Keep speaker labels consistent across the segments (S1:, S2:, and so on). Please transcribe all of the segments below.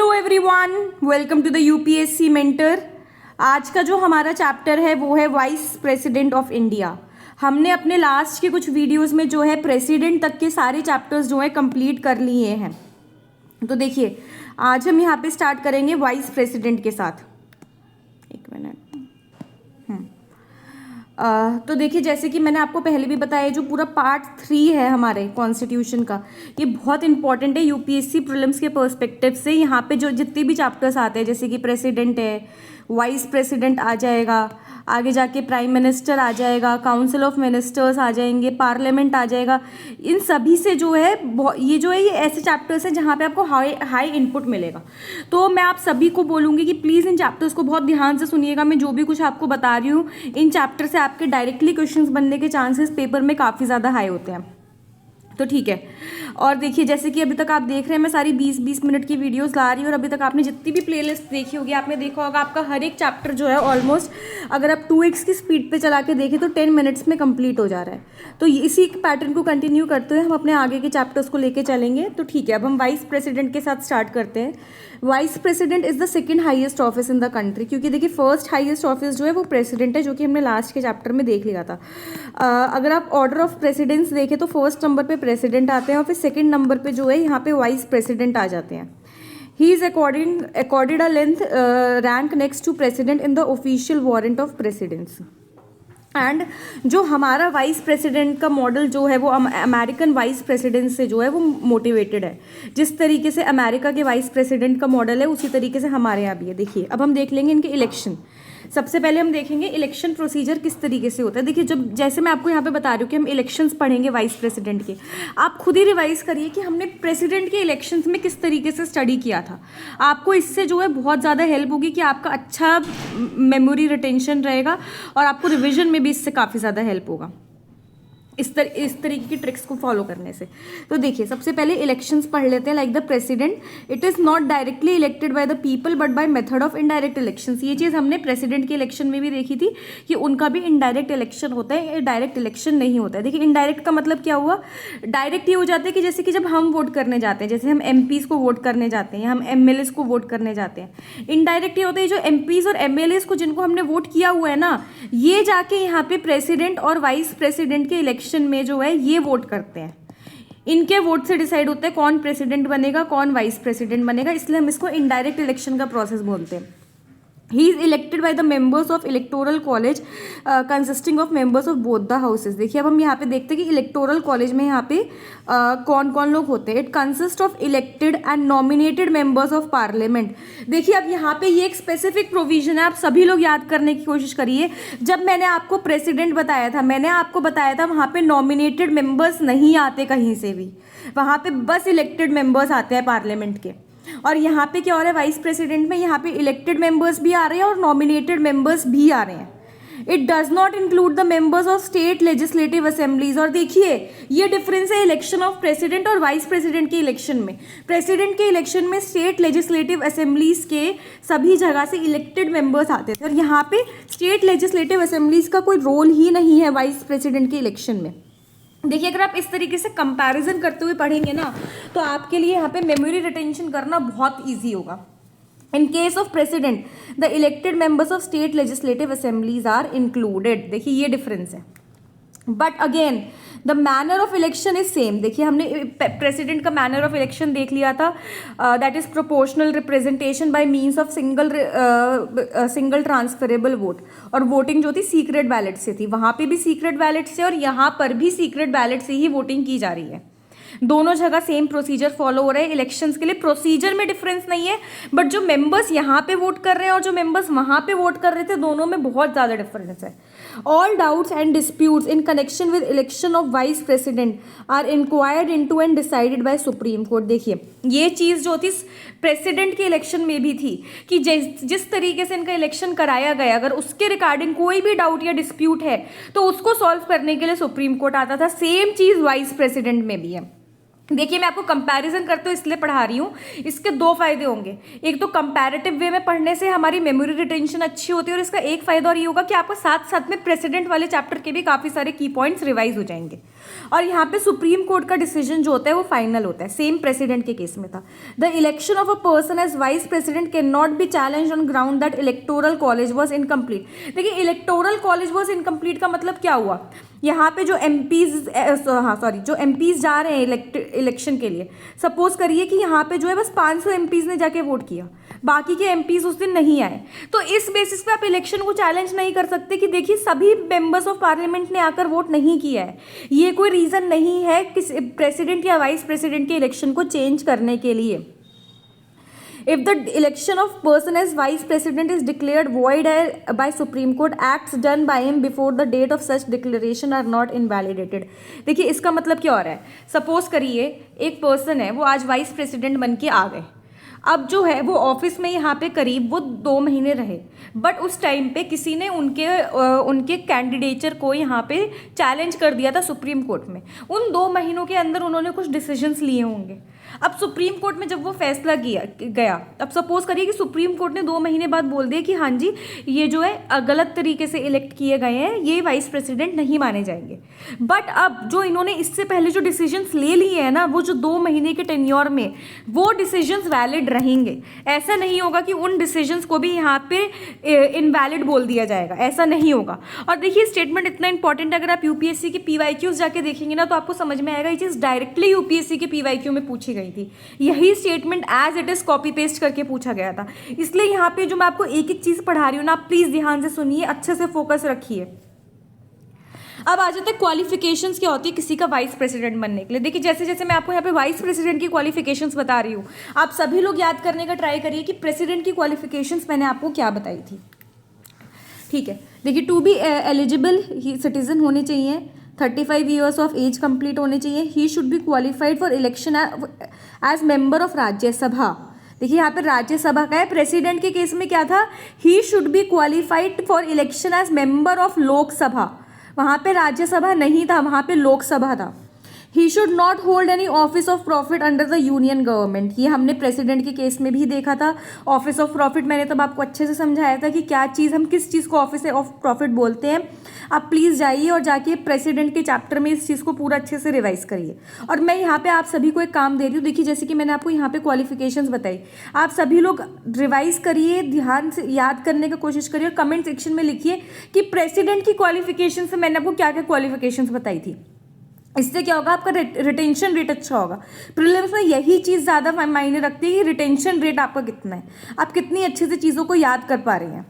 S1: Hello everyone, welcome to the UPSC mentor. आज का जो हमारा चैप्टर है वो है वाइस प्रेसिडेंट ऑफ इंडिया। हमने अपने लास्ट के कुछ वीडियोस में जो है प्रेसिडेंट तक के सारे चैप्टर्स जो है कंप्लीट कर लिए हैं। तो देखिए आज हम यहाँ पे स्टार्ट करेंगे वाइस प्रेसिडेंट के साथ। एक मिनट। तो देखिए जैसे कि मैंने आपको पहले भी बताया, जो पूरा पार्ट 3 है हमारे कॉन्स्टिट्यूशन का, ये बहुत इंपॉर्टेंट है यूपीएससी प्रीलिम्स के पर्सपेक्टिव से। यहाँ पे जो जितने भी चैप्टर्स आते हैं, जैसे कि प्रेसिडेंट है, वाइस प्रेसिडेंट आ जाएगा, आगे जाके प्राइम मिनिस्टर आ जाएगा, काउंसिल ऑफ मिनिस्टर्स आ जाएंगे, पार्लियामेंट आ जाएगा। इन सभी से जो है ये ऐसे चैप्टर्स हैं जहाँ पे आपको हाई इनपुट मिलेगा। तो मैं आप सभी को बोलूँगी कि प्लीज़ इन चैप्टर्स को बहुत ध्यान से सुनिएगा। मैं जो भी कुछ आपको बता रही हूँ, इन चैप्टर से आपके डायरेक्टली क्वेश्चंस बनने के चांसेस पेपर में काफ़ी ज़्यादा हाई होते हैं। तो ठीक है। और देखिए जैसे कि अभी तक आप देख रहे हैं, मैं सारी 20-20 मिनट की वीडियोस ला रही हूँ। और अभी तक आपने जितनी भी प्लेलिस्ट देखी होगी, आपने देखा होगा आपका हर एक चैप्टर जो है ऑलमोस्ट, अगर आप 2x की स्पीड पे चला के देखें तो 10 मिनट्स में कंप्लीट हो जा रहा है। तो इसी पैटर्न को कंटिन्यू करते हुए हम अपने आगे के चैप्टर्स को लेके चलेंगे। तो ठीक है, अब हम वाइस प्रेसिडेंट के साथ स्टार्ट करते हैं। Vice president is the second highest office in the country, क्योंकि देखिए फर्स्ट हाईएस्ट ऑफिस जो है वो प्रेसिडेंट है, जो कि हमने लास्ट के चैप्टर में देख लिया था। अगर आप ऑर्डर ऑफ प्रेसिडेंस देखें तो फर्स्ट नंबर पे प्रेसिडेंट आते हैं और फिर सेकंड नंबर पे जो है यहाँ पे वाइस प्रेसिडेंट आ जाते हैं। He is accorded a length rank next to president in the official warrant of presidents। And जो हमारा वाइस प्रेसिडेंट का मॉडल जो है वो अमेरिकन वाइस प्रेसिडेंट से जो है वो मोटिवेटेड है। जिस तरीके से अमेरिका के वाइस प्रेसिडेंट का मॉडल है, उसी तरीके से हमारे यहाँ भी है। देखिए अब हम देख लेंगे इनके इलेक्शन। सबसे पहले हम देखेंगे इलेक्शन प्रोसीजर किस तरीके से होता है। देखिए जब जैसे मैं आपको यहाँ पे बता रही हूँ कि हम इलेक्शंस पढ़ेंगे वाइस प्रेसिडेंट के, आप खुद ही रिवाइज करिए कि हमने प्रेसिडेंट के इलेक्शंस में किस तरीके से स्टडी किया था। आपको इससे जो है बहुत ज़्यादा हेल्प होगी कि आपका अच्छा मेमोरी रिटेंशन रहेगा और आपको रिविजन में भी इससे काफ़ी ज़्यादा हेल्प होगा इस तरीके की ट्रिक्स को फॉलो करने से। तो देखिए सबसे पहले इलेक्शंस पढ़ लेते हैं। Like the president it is not directly elected by the people but by method of indirect elections. ये चीज़ हमने प्रेसिडेंट के इलेक्शन में भी देखी थी कि उनका भी इनडायरेक्ट इलेक्शन होता है, डायरेक्ट इलेक्शन नहीं होता है। देखिए इनडायरेक्ट का मतलब क्या हुआ, डायरेक्ट ये हो जाता है कि जैसे कि जब हम वोट करने जाते हैं, जैसे हम MPs को वोट करने जाते हैं या हम MLAs को वोट करने जाते हैं। इनडायरेक्ट ये होता है जो MPs और MLAs को जिनको हमने वोट किया हुआ है ना, ये जाके यहाँ पे प्रेसिडेंट और वाइस प्रेसिडेंट के इलेक्शन में जो है ये वोट करते हैं। इनके वोट से डिसाइड होता है कौन प्रेसिडेंट बनेगा, कौन वाइस प्रेसिडेंट बनेगा। इसलिए हम इसको इनडायरेक्ट इलेक्शन का प्रोसेस बोलते हैं। He is elected by the members of electoral college consisting of members of both the houses. देखिए अब हम यहाँ पे देखते हैं कि इलेक्टोरल कॉलेज में यहाँ पे कौन कौन लोग होते हैं। It consist of elected and nominated members of parliament. देखिए अब यहाँ पे ये एक स्पेसिफिक प्रोविजन है, आप सभी लोग याद करने की कोशिश करिए। जब मैंने आपको प्रेसिडेंट बताया था, मैंने आपको बताया था वहाँ पे नॉमिनेटेड मेंबर्स नहीं आते कहीं से भी, वहाँ पे बस इलेक्टेड मेंबर्स आते हैं पार्लियामेंट के। और यहाँ पे क्या हो रहा है, वाइस प्रेसिडेंट में यहाँ पे इलेक्टेड मेंबर्स भी आ रहे हैं और नॉमिनेटेड मेंबर्स भी आ रहे हैं। It does not include the members of state legislative assemblies. और देखिए ये डिफरेंस है इलेक्शन ऑफ प्रेसिडेंट और वाइस प्रेसिडेंट के इलेक्शन में। प्रेसिडेंट के इलेक्शन में स्टेट लेजिस्लेटिव असेंबलीज के सभी जगह से इलेक्टेड मेंबर्स आते थे और यहाँ पे स्टेट लेजिस्लेटिव असेंबलीज का कोई रोल ही नहीं है वाइस प्रेसिडेंट के इलेक्शन में। देखिए अगर आप इस तरीके से कंपैरिजन करते हुए पढ़ेंगे ना, तो आपके लिए यहाँ पे मेमोरी रिटेंशन करना बहुत इजी होगा। In case of president the elected members of state legislative assemblies are included. देखिए ये डिफरेंस है। But again the manner of election is same. देखिए हमने प्रेसिडेंट का मैनर ऑफ इलेक्शन देख लिया था, that is proportional representation bye means of single transferable vote. और वोटिंग जो थी सीक्रेट बैलेट से थी, वहाँ पे भी सीक्रेट बैलेट से और यहाँ पर भी सीक्रेट बैलेट से ही वोटिंग की जा रही है। दोनों जगह सेम प्रोसीजर फॉलो हो रहे हैं इलेक्शंस के लिए। प्रोसीजर में डिफरेंस नहीं है, बट जो मेंबर्स यहाँ पे वोट कर रहे हैं और जो मेंबर्स वहाँ पे वोट कर रहे थे, दोनों में बहुत ज़्यादा डिफरेंस है। All doubts and disputes in connection with election of vice president are inquired into and decided by supreme court. देखिए ये चीज़ जो थी प्रेसिडेंट के इलेक्शन में भी थी कि जिस तरीके से इनका इलेक्शन कराया गया, अगर उसके रिगार्डिंग कोई भी डाउट या डिस्प्यूट है तो उसको सॉल्व करने के लिए सुप्रीम कोर्ट आता था। सेम चीज़ वाइस प्रेसिडेंट में भी है। देखिए मैं आपको कंपैरिजन करते हुए इसलिए पढ़ा रही हूँ, इसके दो फायदे होंगे। एक तो कंपैरेटिव वे में पढ़ने से हमारी मेमोरी रिटेंशन अच्छी होती है, और इसका एक फायदा और ये होगा कि आपको साथ साथ में प्रेसिडेंट वाले चैप्टर के भी काफ़ी सारे की पॉइंट्स रिवाइज हो जाएंगे। और यहाँ पे सुप्रीम कोर्ट का डिसीजन जो होता है वो फाइनल होता है, सेम प्रेसिडेंट के केस में था। The election of a person as vice president can not be challenge on ground that electoral college was incomplete. देखिए इलेक्टोरल कॉलेज वॉज इनकम्प्लीट का मतलब क्या हुआ, यहाँ पे जो जो एमपीज जा रहे हैं इलेक्शन के लिए, सपोज करिए कि यहाँ पे जो है बस 500 एमपीज ने जाके वोट किया, बाकी के एमपीज उस दिन नहीं आए, तो इस बेसिस पे आप इलेक्शन को चैलेंज नहीं कर सकते कि देखिए सभी मेंबर्स ऑफ पार्लियामेंट ने आकर वोट नहीं किया है। ये कोई रीज़न नहीं है कि प्रेसिडेंट या वाइस प्रेसिडेंट के इलेक्शन को चेंज करने के लिए। If the election of person as vice president is declared void by Supreme Court, acts done by him before the date of such declaration are not invalidated। देखिए इसका मतलब क्या हो रहा है, सपोज करिए एक पर्सन है वो आज वाइस प्रेसिडेंट बन के आ गए, अब जो है वो ऑफिस में यहाँ पे करीब वो 2 महीने रहे, बट उस टाइम पे किसी ने उनके कैंडिडेचर को यहाँ पे चैलेंज कर दिया था सुप्रीम कोर्ट में। उन 2 महीनों के अंदर उन्होंने कुछ डिसीजंस लिए होंगे। अब सुप्रीम कोर्ट में जब वो फैसला गया, अब सपोज करिए कि सुप्रीम कोर्ट ने 2 महीने बाद बोल दिया कि हाँ जी ये जो है गलत तरीके से इलेक्ट किए गए हैं, ये वाइस प्रेसिडेंट नहीं माने जाएंगे। बट अब जो इन्होंने इससे पहले जो डिसीजंस ले लिए हैं ना, वो जो 2 महीने के टेन्योर में वो डिसीजंस वैलिड रहेंगे। ऐसा नहीं होगा कि उन डिसीजंस को भी यहाँ पे इनवैलिड बोल दिया जाएगा, ऐसा नहीं होगा। और देखिए स्टेटमेंट इतना इंपॉर्टेंट है, अगर आप यूपीएससी के पीवाईक्यूज जाके देखेंगे ना तो आपको समझ में आएगा ये चीज़ डायरेक्टली यूपीएससी के पीवाईक्यू में पूछी गई थी। यही statement as it is copy paste करके पूछा गया था। इसलिए यहाँ पे जो मैं आपको एक एक चीज़ पढ़ा रही हूँ ना, आप प्लीज़ ध्यान से सुनिए, अच्छे से फोकस रखिए। अब आ जाते हैं क्वालिफिकेशंस क्या होती है किसी का वाइस प्रेसिडेंट बनने के लिए। देखिए जैसे जैसे मैं आपको यहाँ पे वाइस प्रेसिडेंट की क्वालिफिकेशंस बता रही हूँ, आप सभी लोग याद करने का ट्राई करिए कि प्रेसिडेंट की क्वालिफिकेशंस मैंने आपको क्या बताई थी। ठीक है, देखिए टू बी एलिजिबल सिटीजन होने चाहिए, 35 ईयर्स ऑफ एज कंप्लीट होने चाहिए, he should be qualified for election as member of Rajya Sabha. देखिए यहाँ पर राज्यसभा का है, प्रेसिडेंट के केस में क्या था, he should be qualified for election as member of Lok Sabha, वहाँ पे राज्यसभा नहीं था, वहाँ पे लोकसभा था। He should not hold any office of profit under the union government, ये हमने प्रेसिडेंट के केस में भी देखा था। ऑफिस ऑफ प्रॉफिट मैंने तब आपको अच्छे से समझाया था कि क्या चीज़, हम किस चीज़ को ऑफिस ऑफ प्रॉफिट बोलते हैं। आप प्लीज़ जाइए और जाके प्रेसिडेंट के चैप्टर में इस चीज़ को पूरा अच्छे से रिवाइज करिए। और मैं यहाँ पे आप सभी को एक काम दे रही हूँ, देखिए जैसे कि मैंने आपको यहाँ पे क्वालिफिकेशंस बताई, आप सभी लोग रिवाइज करिए, ध्यान से याद करने की कोशिश करिए और कमेंट सेक्शन में लिखिए कि प्रेसिडेंट की क्वालिफिकेशन से मैंने आपको क्या क्या क्वालिफिकेशंस बताई थी। इससे क्या होगा, आपका रिटेंशन रेट अच्छा होगा। प्रीलिम्स में यही चीज़ ज़्यादा मायने रखती है कि रिटेंशन रेट आपका कितना है, आप कितनी अच्छे से चीज़ों को याद कर पा रहे हैं।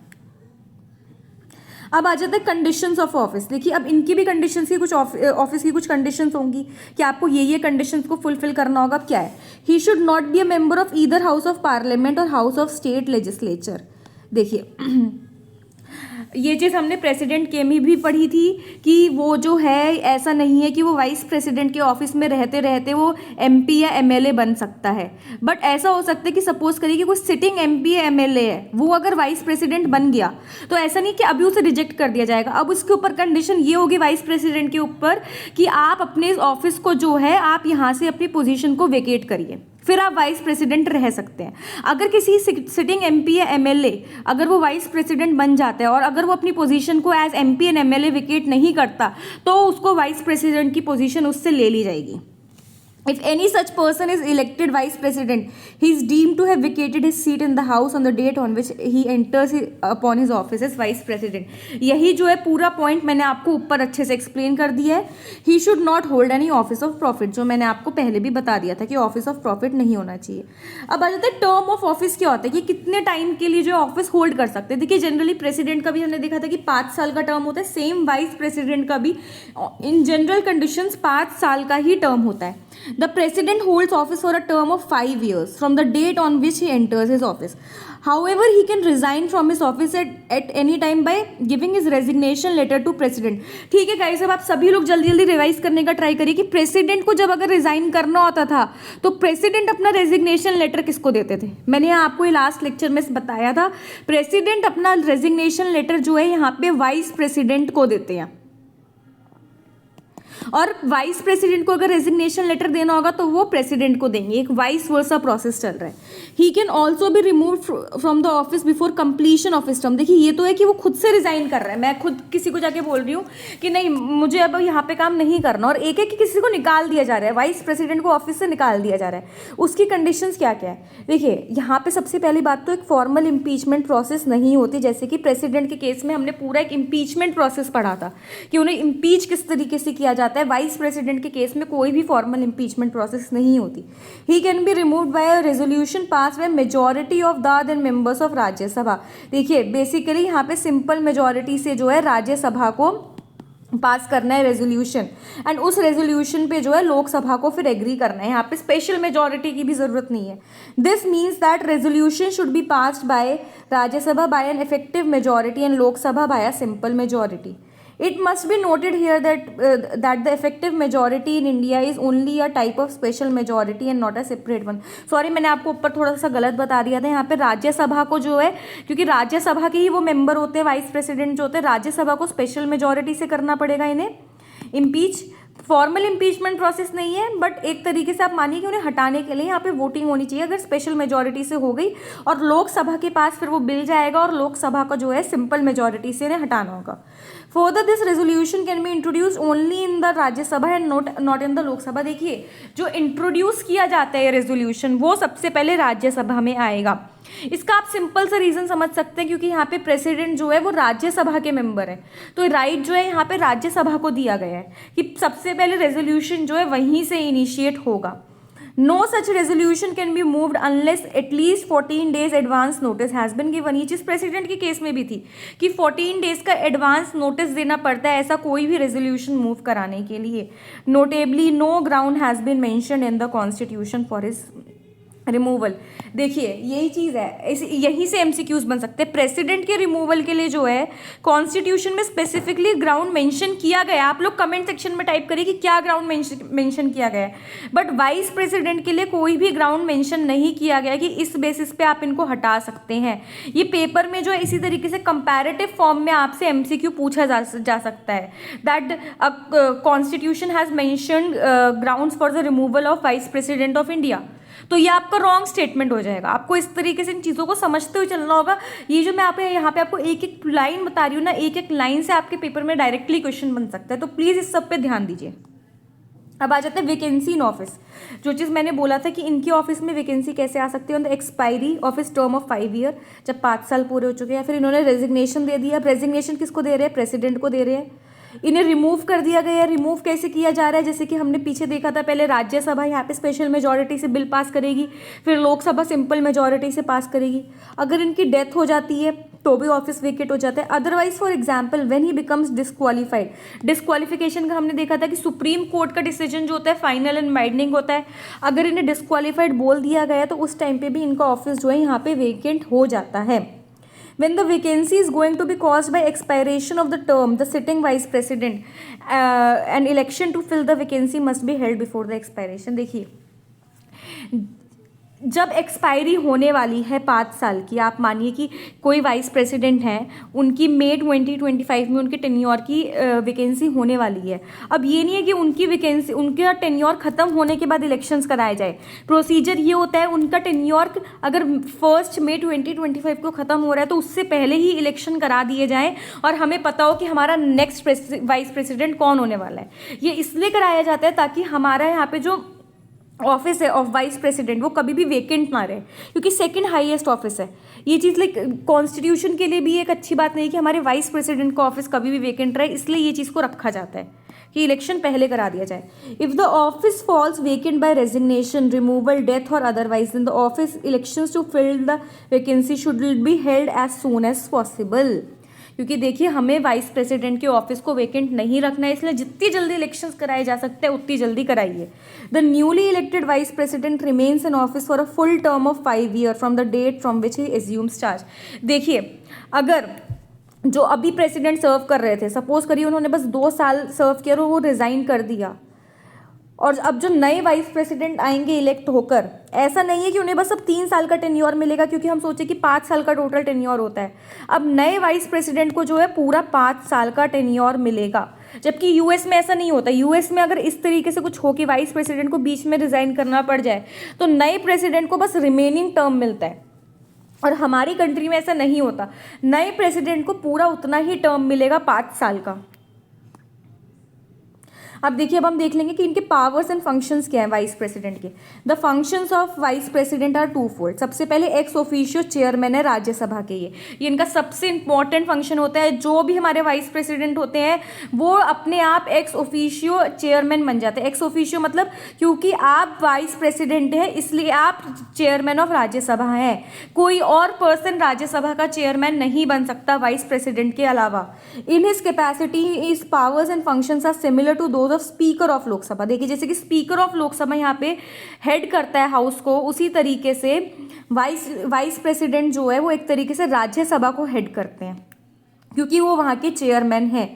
S1: अब आ जाता है कंडीशंस ऑफ ऑफिस। देखिए अब इनकी भी कंडीशंस की कुछ ऑफिस की कुछ कंडीशंस होंगी कि आपको ये कंडीशंस को फुलफिल करना होगा। अब क्या है, ही should not be a member of either house of parliament और हाउस ऑफ स्टेट लेजिस्लेचर। देखिए ये चीज़ हमने प्रेसिडेंट के में भी पढ़ी थी कि वो जो है ऐसा नहीं है कि वो वाइस प्रेसिडेंट के ऑफिस में रहते रहते वो एमपी या एमएलए बन सकता है। बट ऐसा हो सकता है कि सपोज करिए कि कोई सिटिंग एमपी या एमएलए है, वो अगर वाइस प्रेसिडेंट बन गया तो ऐसा नहीं कि अभी उसे रिजेक्ट कर दिया जाएगा। अब उसके ऊपर कंडीशन ये होगी वाइस प्रेसिडेंट के ऊपर कि आप अपने ऑफिस को जो है आप यहाँ से अपनी पोजीशन को वेकेट करिए, फिर आप वाइस प्रेसिडेंट रह सकते हैं। अगर किसी सिटिंग एमपी या एमएलए अगर वो वाइस प्रेसिडेंट बन जाता है और अगर वो अपनी पोजीशन को as MP and MLA vacate नहीं करता तो उसको वाइस प्रेसिडेंट की पोजीशन उससे ले ली जाएगी। If any such person is elected vice president, he is deemed to have vacated his seat in the house on the date on which he enters upon his office as vice president। यही जो है पूरा point मैंने आपको ऊपर अच्छे से explain कर दिया है। He should not hold any office of profit, जो मैंने आपको पहले भी बता दिया था कि ऑफिस ऑफ प्रॉफिट नहीं होना चाहिए। अब आ जाता है टर्म ऑफ ऑफिस क्या होता है कि कितने टाइम के लिए जो ऑफिस होल्ड कर सकते हैं। देखिए जनरली प्रेसिडेंट का भी हमने देखा था कि 5 साल का टर्म होता है, सेम वाइस प्रेसिडेंट का भी इन जनरल कंडीशंस 5 साल का ही टर्म होता है। The president holds office for a term of 5 years from the date on which he enters his office. However, he can resign from his office at any time by giving his resignation letter to president। ठीक है guys, अब आप सभी लोग जल्दी जल्दी revise करने का ट्राई करिए कि प्रेसिडेंट को जब अगर रिजाइन करना होता था तो प्रेसिडेंट अपना रेजिग्नेशन लेटर किसको देते थे। मैंने आपको ये लास्ट लेक्चर में बताया था, प्रेसिडेंट अपना रेजिग्नेशन लेटर जो है यहाँ पे वाइस प्रेसिडेंट को देते हैं। और वाइस प्रेसिडेंट को अगर रेजिग्नेशन लेटर देना होगा तो वो प्रेसिडेंट को देंगे, एक वाइस वर्सा प्रोसेस चल रहा है। He can also be remove from the office before completion of his term. देखिए ये तो है कि वो खुद से रिजाइन कर रहा है, मैं खुद किसी को जाके बोल रही हूँ कि नहीं मुझे अब यहाँ पे काम नहीं करना, और एक है कि किसी को निकाल दिया जा रहा है, वाइस प्रेसिडेंट को ऑफिस से निकाल दिया जा रहा है। उसकी कंडीशंस क्या क्या है देखिए, यहाँ पे सबसे पहली बात तो एक फॉर्मल इम्पीचमेंट प्रोसेस नहीं होती, जैसे कि प्रेसिडेंट के केस में हमने पूरा एक इम्पीचमेंट प्रोसेस पढ़ा था कि उन्हें इम्पीच किस तरीके से किया जाता है। वाइस प्रेसिडेंट के केस में कोई भी फॉर्मल इम्पीचमेंट प्रोसेस नहीं होती। He can be removed by a resolution pass by majority of the then members of Rajya Sabha. देखिए बेसिकली यहाँ पे सिंपल मेजॉरिटी से जो है राज्यसभा को पास करना है रेजोल्यूशन, एंड उस रेजोल्यूशन पे जो है लोकसभा को फिर एग्री करना है। यहाँ पे स्पेशल मेजॉरिटी की भी जरूरत नहीं है। This means that resolution should be passed by Rajya Sabha by an effective majority and Lok Sabha by a simple majority. It must be noted here that the effective majority in India is only a type of special majority and not a separate one. Sorry मैंने आपको ऊपर थोड़ा सा गलत बता दिया था। यहाँ पे राज्यसभा को जो है, क्योंकि राज्यसभा के ही वो मेंबर होते हैं, वाइस प्रेसिडेंट जो होते हैं, राज्यसभा को स्पेशल मेजॉरिटी से करना पड़ेगा इन्हें इम्पीच। फॉर्मल इम्पीचमेंट प्रोसेस नहीं है, बट एक तरीके से आप मानिए कि उन्हें हटाने के लिए यहाँ पे वोटिंग होनी चाहिए। अगर स्पेशल मेजॉरिटी से हो गई और लोकसभा के पास फिर वो बिल जाएगा और लोकसभा का जो है सिंपल मेजॉरिटी से इन्हें हटाना होगा। Further this resolution can be introduce only in the Rajya Sabha and not in the Lok Sabha. देखिए जो इंट्रोड्यूस किया जाता है रेजोल्यूशन वो सबसे पहले राज्यसभा में आएगा। इसका आप सिंपल सा रीजन समझ सकते हैं, क्योंकि यहाँ पे प्रेसिडेंट जो है वो राज्यसभा के मेंबर है, तो राइट जो है यहाँ पे राज्यसभा को दिया गया है कि सबसे पहले रेजोल्यूशन जो है वहीं से इनिशिएट होगा। No such resolution can be moved unless at least 14 days advance notice has been given. ये चीज़ प्रेसिडेंट के केस में भी थी कि 14 डेज का एडवांस नोटिस देना पड़ता है ऐसा कोई भी रेजोल्यूशन मूव कराने के लिए। Notably no ground has been mentioned in the constitution for his removal. देखिए यही चीज़ है, यहीं से एमसीक्यूज बन सकते हैं। प्रेसिडेंट के रिमूवल के लिए जो है कॉन्स्टिट्यूशन में स्पेसिफिकली ग्राउंड मेंशन किया गया है। आप लोग कमेंट सेक्शन में टाइप करिए कि क्या ग्राउंड मेंशन किया गया है, बट वाइस प्रेसिडेंट के लिए कोई भी ग्राउंड मेंशन नहीं किया गया कि इस बेसिस पे आप इनको हटा सकते हैं। ये पेपर में जो है इसी तरीके से कंपैरेटिव फॉर्म में आपसे एमसीक्यू पूछा जा सकता है that constitution has mentioned grounds for the removal of vice president of India, तो ये आपका रॉन्ग स्टेटमेंट हो जाएगा। आपको इस तरीके से इन चीज़ों को समझते हुए चलना होगा। ये जो मैं यहाँ पे आपको एक एक लाइन बता रही हूँ ना, एक एक लाइन से आपके पेपर में डायरेक्टली क्वेश्चन बन सकता है, तो प्लीज़ इस सब पे ध्यान दीजिए। अब आ जाते हैं वैकेंसी इन ऑफिस। जो चीज़ मैंने बोला था कि इनके ऑफिस में वैकेंसी कैसे आ सकती है, on the expiry of his term of 5 year, जब 5 साल पूरे हो चुके हैं, फिर इन्होंने रेजिग्नेशन दे दिया। अब रेजिग्नेशन किसको दे रहे हैं? प्रेसिडेंट को दे रहे हैं। इन्हें रिमूव कर दिया गया है। रिमूव कैसे किया जा रहा है? जैसे कि हमने पीछे देखा था, पहले राज्यसभा यहाँ पे स्पेशल मेजॉरिटी से बिल पास करेगी, फिर लोकसभा सिंपल मेजॉरिटी से पास करेगी। अगर इनकी डेथ हो जाती है तो भी ऑफिस वेकेट हो जाता है। Otherwise for example when he becomes disqualified, disqualification का हमने देखा था कि सुप्रीम कोर्ट का डिसीजन जो होता है फाइनल एंड बाइंडिंग होता है। अगर इन्हें डिस्क्वालीफाइड बोल दिया गया तो उस टाइम पे भी इनका ऑफिस जो है यहाँ पे वेकेंट हो जाता है। When the vacancy is going to be caused by expiration of the term, the sitting vice president, an election to fill the vacancy must be held before the expiration. देखिए जब expiry होने वाली है 5 साल की, आप मानिए कि कोई वाइस प्रेसिडेंट हैं, उनकी मई 2025 में उनके टेन्योर की वैकेंसी होने वाली है। अब ये नहीं है कि उनकी वैकेंसी, उनका टेन्योर ख़त्म होने के बाद इलेक्शंस कराए जाए। प्रोसीजर ये होता है, उनका टेन्योर अगर 1 मई 2025 को ख़त्म हो रहा है तो उससे पहले ही इलेक्शन करा दिए जाएँ और हमें पता हो कि हमारा नेक्स्ट वाइस प्रेसिडेंट कौन होने वाला है। ये इसलिए कराया जाता है ताकि हमारा यहाँ पे जो ऑफिस है ऑफ वाइस प्रेसिडेंट वो कभी भी वेकेंट ना रहे, क्योंकि सेकंड हाईएस्ट ऑफिस है। ये चीज़ लाइक कॉन्स्टिट्यूशन के लिए भी एक अच्छी बात नहीं कि हमारे वाइस प्रेसिडेंट का ऑफिस कभी भी वेकेंट रहे, इसलिए ये चीज़ को रखा जाता है कि इलेक्शन पहले करा दिया जाए। If the office falls vacant by resignation, removal, death और otherwise, then the office elections to fill the vacancy should be held as soon as possible. क्योंकि देखिए हमें वाइस प्रेसिडेंट के ऑफिस को वेकेंट नहीं रखना है, इसलिए जितनी जल्दी इलेक्शंस कराए जा सकते हैं उतनी जल्दी कराइए। The newly elected vice president remains in office for a full term of 5 year from the date from which he assumes charge. देखिए अगर जो अभी प्रेसिडेंट सर्व कर रहे थे, सपोज करिए उन्होंने बस 2 साल सर्व किया और वो रिज़ाइन कर दिया, और अब जो नए वाइस प्रेसिडेंट आएंगे इलेक्ट होकर, ऐसा नहीं है कि उन्हें बस अब 3 साल का टेन्योर मिलेगा, क्योंकि हम सोचे कि 5 साल का टोटल टेन्योर होता है। अब नए वाइस प्रेसिडेंट को जो है पूरा 5 साल का टेन्योर मिलेगा। जबकि यूएस में ऐसा नहीं होता। यूएस में अगर इस तरीके से कुछ हो कि वाइस प्रेसिडेंट को बीच में रिजाइन करना पड़ जाए तो नए प्रेसिडेंट को बस रिमेनिंग टर्म मिलता है, और हमारी कंट्री में ऐसा नहीं होता। नए प्रेसिडेंट को पूरा उतना ही टर्म मिलेगा 5 साल का। अब देखिए, अब हम देख लेंगे कि इनके पावर्स एंड फंक्शंस क्या हैं वाइस प्रेसिडेंट के। The functions of vice president are two fold. सबसे पहले एक्स ऑफिशियो चेयरमैन है राज्यसभा के। ये इनका सबसे इंपॉर्टेंट फंक्शन होता है। जो भी हमारे वाइस प्रेसिडेंट होते हैं वो अपने आप एक्स ऑफिशियो चेयरमैन बन जाते हैं। एक्स ऑफिशियो मतलब क्योंकि आप वाइस प्रेसिडेंट हैं इसलिए आप चेयरमैन ऑफ राज्यसभा हैं। कोई और पर्सन राज्यसभा का चेयरमैन नहीं बन सकता वाइस प्रेसिडेंट के अलावा। In his capacity his powers and functions are similar to those of speaker of Lok Sabha. देखिए, जैसे कि स्पीकर ऑफ लोकसभा यहाँ पे हेड करता है हाउस को, उसी तरीके से वाइस प्रेसिडेंट जो है वो एक तरीके से राज्यसभा को हेड करते हैं क्योंकि वो वहाँ के चेयरमैन हैं।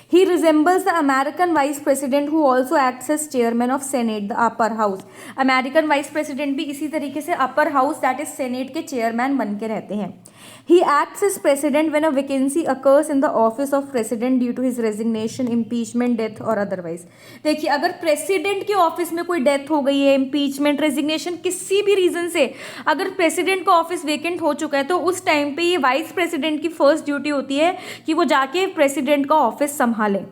S1: He resembles the American vice president who also acts as chairman of Senate, the upper house. American vice president भी इसी तरीके से upper house that is Senate के chairman बन के रहते हैं। He acts as president when a vacancy occurs in the office of president due to his resignation, impeachment, death or otherwise. देखिए, अगर प्रेसिडेंट के ऑफिस में कोई डेथ हो गई है, इम्पीचमेंट, रेजिग्नेशन, किसी भी रीजन से अगर प्रेसिडेंट का ऑफिस वेकेंट हो चुका है तो उस टाइम पे ये वाइस प्रेसिडेंट की फर्स्ट ड्यूटी होती है कि वो जाके प्रेसिडेंट का ऑफिस संभालें।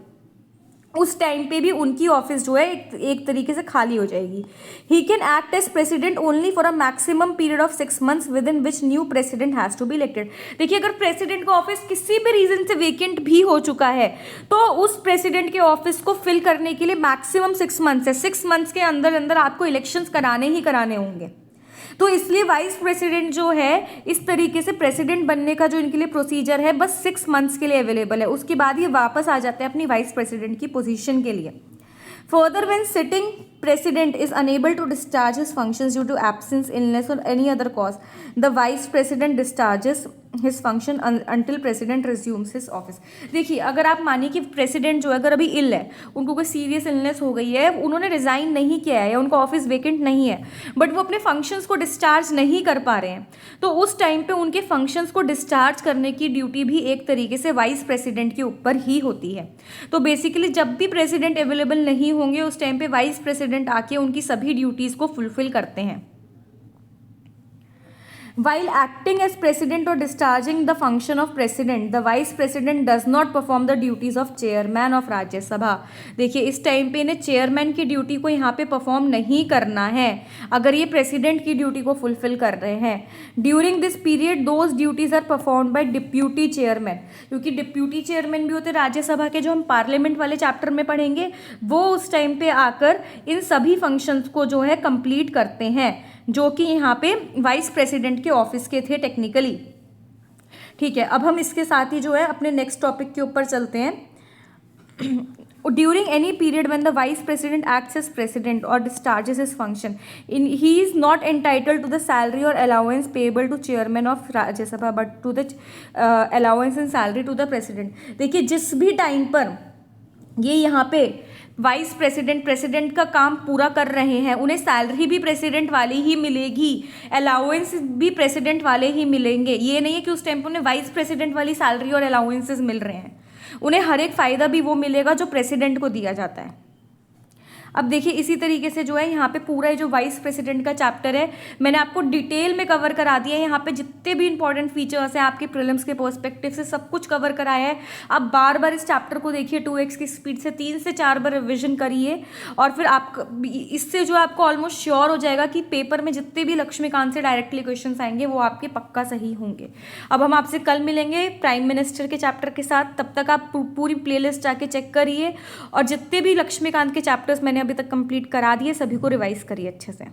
S1: उस टाइम पे भी उनकी ऑफिस जो है एक तरीके से खाली हो जाएगी। He can act as president only for a maximum period of 6 months within which new president has to be elected. देखिए, अगर प्रेसिडेंट का ऑफिस किसी भी रीजन से वेकेंट भी हो चुका है तो उस प्रेसिडेंट के ऑफिस को फिल करने के लिए मैक्सिमम 6 months है। 6 months के अंदर अंदर आपको इलेक्शंस कराने ही कराने होंगे। तो इसलिए वाइस प्रेसिडेंट जो है इस तरीके से प्रेसिडेंट बनने का जो इनके लिए प्रोसीजर है बस 6 months के लिए अवेलेबल है। उसके बाद ये वापस आ जाते हैं अपनी वाइस प्रेसिडेंट की पोजीशन के लिए। Further when sitting president is unable to discharge his functions due to absence, illness or any other cause, the vice president discharges his function until president resumes his office. देखिए, अगर आप मानिए कि president जो है अगर अभी इल है, उनको कोई सीरियस इलनेस हो गई है, उन्होंने रिजाइन नहीं किया है या उनका ऑफिस वेकेंट नहीं है, बट वो अपने फंक्शंस को डिस्चार्ज नहीं कर पा रहे हैं, तो उस टाइम पे उनके फंक्शंस को डिस्चार्ज करने की ड्यूटी भी एक तरीके से वाइस प्रेसिडेंट के ऊपर ही होती है। तो बेसिकली जब भी प्रेसिडेंट अवेलेबल नहीं होंगे उस टाइम पे वाइस प्रेसिडेंट आके उनकी सभी ड्यूटीज को फुलफिल करते हैं। While acting as president or discharging the function of president, the vice president does not perform the duties of chairman of राज्य सभा। देखिए, इस टाइम पे इन्हें चेयरमैन की ड्यूटी को यहाँ पे परफॉर्म नहीं करना है अगर ये प्रेसिडेंट की ड्यूटी को फुलफिल कर रहे हैं। During this period those duties are perform by deputy chairman, क्योंकि डिप्यूटी चेयरमैन भी होते हैं राज्यसभा के, जो हम पार्लियामेंट वाले चैप्टर में पढ़ेंगे, वो उस टाइम पे आकर इन सभी फंक्शंस को जो है कंप्लीट करते हैं, जो कि यहाँ पे वाइस प्रेसिडेंट के ऑफिस के थे टेक्निकली। ठीक है, अब हम इसके साथ ही जो है अपने नेक्स्ट टॉपिक के ऊपर चलते हैं। During any period when the vice president acts as president और discharges his function he is not entitled to the salary और allowance payable to chairman of Rajya Sabha but to the allowance and salary to the president. देखिए, जिस भी time पर ये यहाँ पे vice president का काम पूरा कर रहे हैं उन्हें सैलरी भी प्रेसिडेंट वाली ही मिलेगी, अलाउंस भी प्रेसिडेंट वाले ही मिलेंगे। ये नहीं है कि उस टाइम पर उन्हें वाइस प्रेसिडेंट वाली सैलरी और अलाउंसेस मिल रहे हैं, उन्हें हर एक फ़ायदा भी वो मिलेगा जो प्रेसिडेंट को दिया जाता है। अब देखिए, इसी तरीके से जो है यहाँ पे पूरा जो वाइस प्रेसिडेंट का चैप्टर है मैंने आपको डिटेल में कवर करा दिया है। यहाँ पे जितने भी इंपॉर्टेंट फीचर्स हैं आपके प्रीलिम्स के पर्सपेक्टिव से सब कुछ कवर कराया है। आप बार बार इस चैप्टर को देखिए 2x की स्पीड से 3 से 4 बार रिविजन करिए और फिर आप इससे जो आपको ऑलमोस्ट श्योर हो जाएगा कि पेपर में जितने भी लक्ष्मीकांत से डायरेक्टली क्वेश्चन आएंगे वो आपके पक्का सही होंगे। अब हम आपसे कल मिलेंगे प्राइम मिनिस्टर के चैप्टर के साथ, तब तक आप पूरी प्लेलिस्ट जाके चेक करिए और जितने भी लक्ष्मीकांत के चैप्टर्स मैंने अभी तक कंप्लीट करा दिए सभी को रिवाइज करिए अच्छे से।